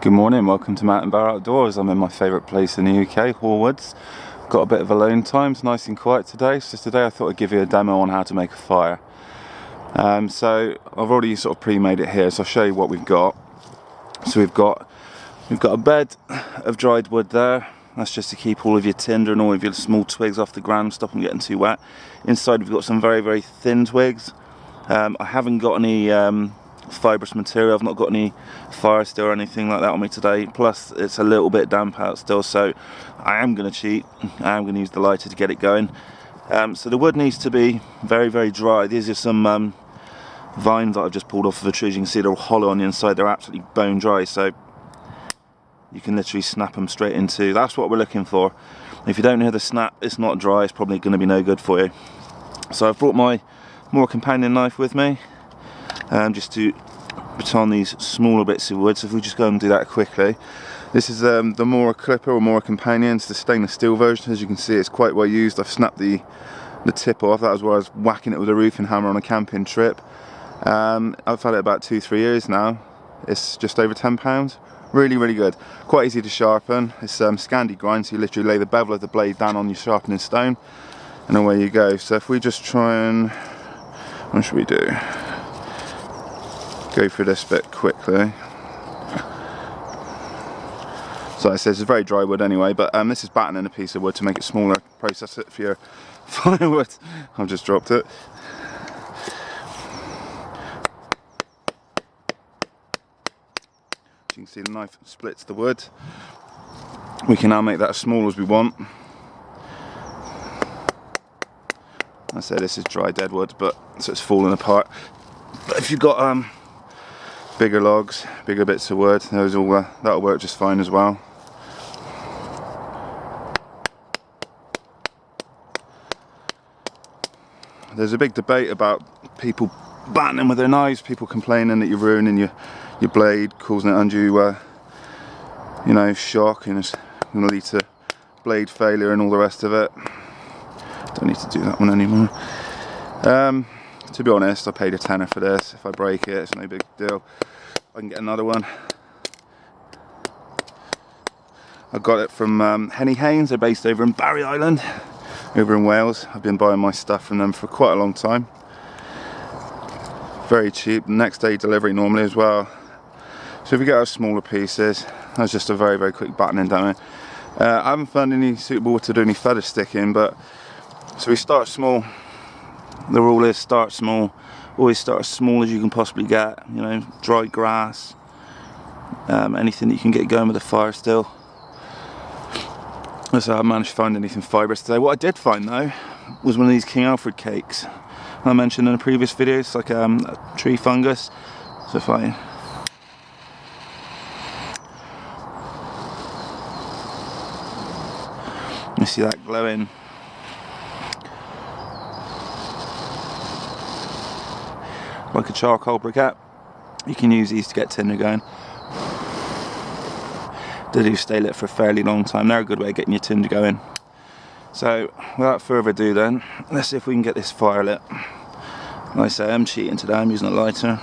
Good morning, welcome to Mountain Bar Outdoors. I'm in my favourite place in the UK, Horwoods. Got a bit of alone time, it's nice and quiet today. So today I thought I'd give you a demo on how to make a fire. So I've already sort of pre-made it here, so I'll show you what we've got. So we've got a bed of dried wood there. That's just to keep all of your tinder and all of your small twigs off the ground, stop them getting too wet. Inside we've got some very, very thin twigs. I haven't got any fibrous material. I've not got any fire still or anything like that on me today, plus it's a little bit damp out still, so I am going to cheat. I am going to use the lighter to get it going. So the wood needs to be very, very dry. These are some vines that I've just pulled off of the trees. You can see they're all hollow on the inside, they're absolutely bone dry, so you can literally snap them straight into. That's what we're looking for. If you don't hear the snap, it's not dry, it's probably going to be no good for you. So I've brought my more companion knife with me, just to put on these smaller bits of wood. So if we just go and do that quickly. This is the Mora clipper or Mora companion. It's the stainless steel version. As you can see, it's quite well used. I've snapped the tip off. That was where I was whacking it with a roofing hammer on a camping trip. I've had it about 2-3 years now. It's just over £10. Really, really good. Quite easy to sharpen. It's Scandi grind, so you literally lay the bevel of the blade down on your sharpening stone and away you go. So if we just try and, what should we do? Go through this bit quickly. So it says it's very dry wood anyway, but this is battening a piece of wood to make it smaller, process it for your firewood. I've just dropped it. As you can see, the knife splits the wood. We can now make that as small as we want. I say this is dry dead wood, but so it's falling apart. But if you've got bigger logs, bigger bits of wood, those all that'll work just fine as well. There's a big debate about people battening with their knives, people complaining that you're ruining your blade, causing it undue shock, and it's going to lead to blade failure and all the rest of it. Don't need to do that one anymore. To be honest, I paid a tenner for this. If I break it, it's no big deal. I can get another one. I got it from Henny Haynes. They're based over in Barry Island, over in Wales. I've been buying my stuff from them for quite a long time. Very cheap, next day delivery normally as well. So if you get our smaller pieces, that's just a very, very quick battening demo. I haven't found any suitable to do any feather sticking, but so we start small. The rule is start small. Always start as small as you can possibly get. You know, dry grass, anything that you can get going with a fire still. So I managed to find anything fibrous today. What I did find though was one of these King Alfred cakes I mentioned in a previous video. It's like a tree fungus. So if I you see that glowing, like a charcoal briquette, you can use these to get tinder going. They do stay lit for a fairly long time. They're a good way of getting your tinder going. So without further ado then, let's see if we can get this fire lit. Like I say, I'm cheating today, I'm using a lighter.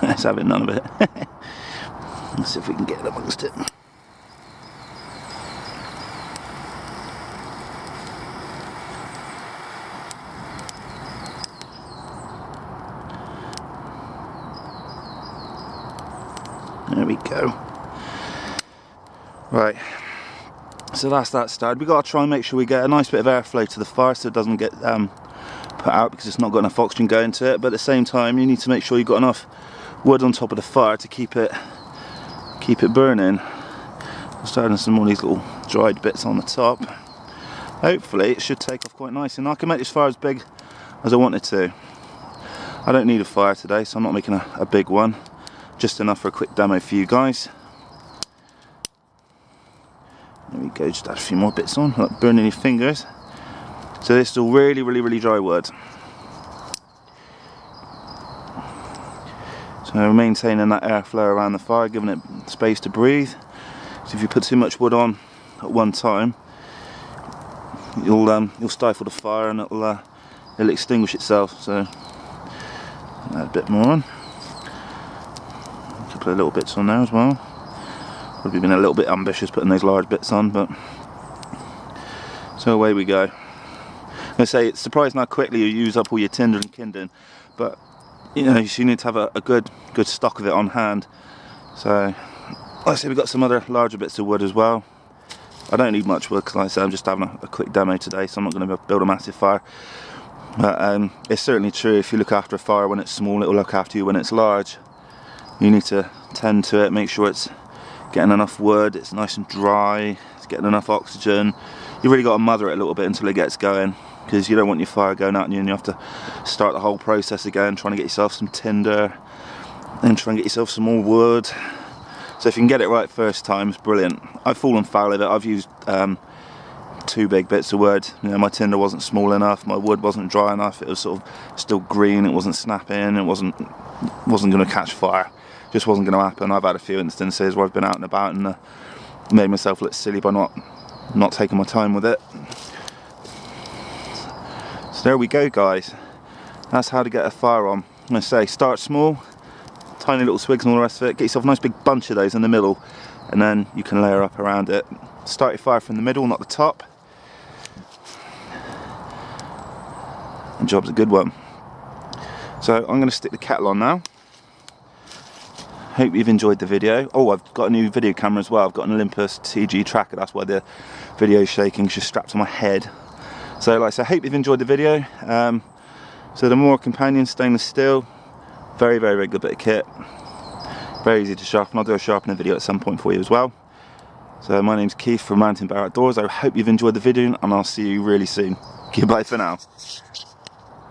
Let's have it, none of it. Let's see if we can get it amongst it. There we go. Right, so that's that started. We've got to try and make sure we get a nice bit of airflow to the fire so it doesn't get put out, because it's not got enough oxygen going to it. But at the same time, you need to make sure you've got enough wood on top of the fire to keep it burning. I'm starting some more of these little dried bits on the top. Hopefully it should take off quite nicely, and I can make this fire as big as I want it to. I don't need a fire today, so I'm not making a big one. just enough for a quick demo for you guys. There we go, just add a few more bits on, like burning your fingers. So this is all really dry wood. So maintaining that airflow around the fire, giving it space to breathe. So if you put too much wood on at one time, you'll stifle the fire and it'll extinguish itself. So add a bit more on. A couple of little bits on there as well. Probably been a little bit ambitious putting those large bits on, but so away we go. I'm going to say it's surprising how quickly you use up all your tinder and kindling, but you know, you need to have a good stock of it on hand. So like I say, we've got some other larger bits of wood as well. I don't need much wood because, like I said, I'm just having a quick demo today, so I'm not going to build a massive fire. But it's certainly true, if you look after a fire when it's small, it'll look after you when it's large. You need to tend to it, make sure it's getting enough wood, it's nice and dry, it's getting enough oxygen. You really got to mother it a little bit until it gets going, because you don't want your fire going out and you have to start the whole process again, trying to get yourself some tinder and try and get yourself some more wood. So if you can get it right first time, it's brilliant. I've fallen foul of it. I've used too big bits of wood. You know, my tinder wasn't small enough, my wood wasn't dry enough, it was sort of still green, it wasn't snapping, it wasn't going to catch fire. Just wasn't going to happen. I've had a few instances where I've been out and about and made myself look silly by not taking my time with it. So there we go, guys. That's how to get a fire on. I'm going to say, start small, tiny little swigs and all the rest of it. Get yourself a nice big bunch of those in the middle, and then you can layer up around it. Start your fire from the middle, not the top. And job's a good one. So I'm going to stick the kettle on now. Hope you've enjoyed the video. Oh, I've got a new video camera as well. I've got an Olympus TG tracker. That's why the video's shaking. It's just strapped to my head. So like I said, I hope you've enjoyed the video. So the Moore Companion stainless steel, very good bit of kit. Very easy to sharpen. I'll do a sharpening video at some point for you as well. So my name's Keith from Mountain Bear Outdoors. I hope you've enjoyed the video, and I'll see you really soon. Goodbye for now.